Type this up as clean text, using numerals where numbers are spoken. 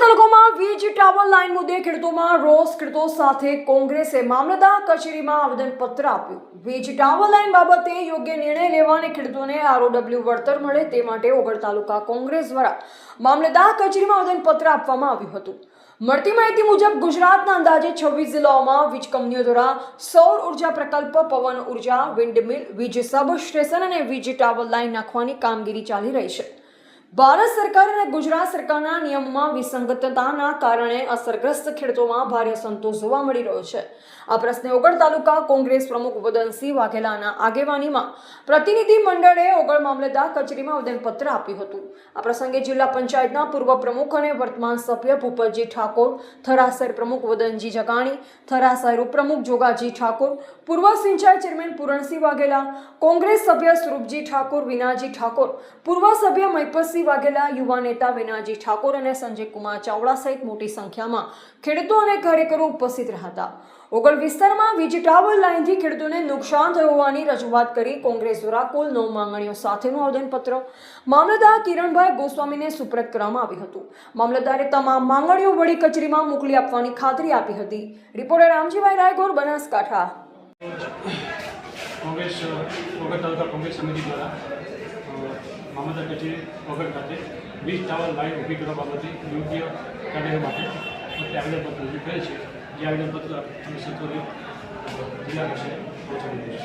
તાલુકામાં વીજ tower line મુદ્દે ખેડૂતોમાં રોષ. ખેડૂતો સાથે કોંગ્રેસે મામલતદાર કચેરીમાં આવેદનપત્ર આપ્યું. વીજ ટાવર લાઇન બાબતે યોગ્ય નિર્ણય લેવા અને ખેડૂતોને ROW વળતર મળે તે માટે ઓગળ તાલુકા કોંગ્રેસ દ્વારા મામલતદાર કચેરીમાં આવેદનપત્ર આપવામાં આવ્યું હતું. મળતી માહિતી મુજબ ગુજરાતના અંદાજે 26 જિલ્લાઓમાં વીજ કંપનીઓ દ્વારા સૌર ઉર્જા પ્રકલ્પ, પવન ઉર્જા, વિન્ડમિલ, વીજ સબસ્ટેશન અને વીજ ટાવર લાઇન નાખવાની કામગીરી ચાલી રહી છે. ભારત સરકાર અને ગુજરાત સરકારના નિયમોમાં વિસંગતતાના કારણે અસરગ્રસ્ત ખેડૂતોમાં ભારે અસંતોષ જોવા મળી રહ્યો છે. આ પ્રશ્ને ઓગળ તાલુકા કોંગ્રેસ પ્રમુખ વદનસિંહ વાઘેલાના આગેવાનીમાં પ્રતિનિધિ મંડળે ઓગળ મામલતદાર કચેરીમાં આવેદનપત્ર આપ્યું હતું. આ પ્રસંગે જિલ્લા પંચાયતના પૂર્વ પ્રમુખ અને વર્તમાન સભ્ય ભૂપતજી ઠાકોર, થરા શહેર પ્રમુખ વદનજી જગાણી, થરા શહેર ઉપપ્રમુખ જોગાજી ઠાકોર, પૂર્વ સિંચાઈ ચેરમેન પૂરણસિંહ વાઘેલા, કોંગ્રેસ સભ્ય સ્વરૂપજી ઠાકોર, વિનાજી ઠાકોર, પૂર્વ સભ્ય મહિપતસિંહ વાઘેલા, યુવા નેતા વિનાજી ઠાકોર અને સંજય કુમાર ચાવડા સહિત મોટી સંખ્યામાં ખેડૂતો અને કાર્યકરો ઉપસ્થિત રહ્યા હતા. ઓગળ વિસ્તારમાં વીજ ટાવર લાઇનથી ખેડૂતોને નુકસાન થયું હોવાની રજૂઆત કરી કોંગ્રેસ દ્વારા કુલ 9 માંગણીઓ સાથેનું આવેદનપત્ર મામલતદાર કિરણભાઈ ગોસ્વામીને સુપ્રત કરવામાં આવ્યું હતું. મામલતદારે તમામ માંગણીઓ વડી કચેરીમાં મોકલી આપવાની ખાતરી આપી હતી. રિપોર્ટર રામજીભાઈ રાયગોર, બનાસકાંઠા. કોંગ્રેસ ઓગળ તાલુકા કોંગ્રેસ સમિતિ દ્વારા મામલતદાર કચેરી ઓગળ ખાતે વીજ ટાવર લાઇન ઊભી કરવા બાબતે યોગ્ય કાર્ય માટે આવેદનપત્ર રજૂ કરે છે. જે આવેદનપત્ર અમે સત્વરે જિલ્લા કક્ષાએ પહોંચાડી દઈશું.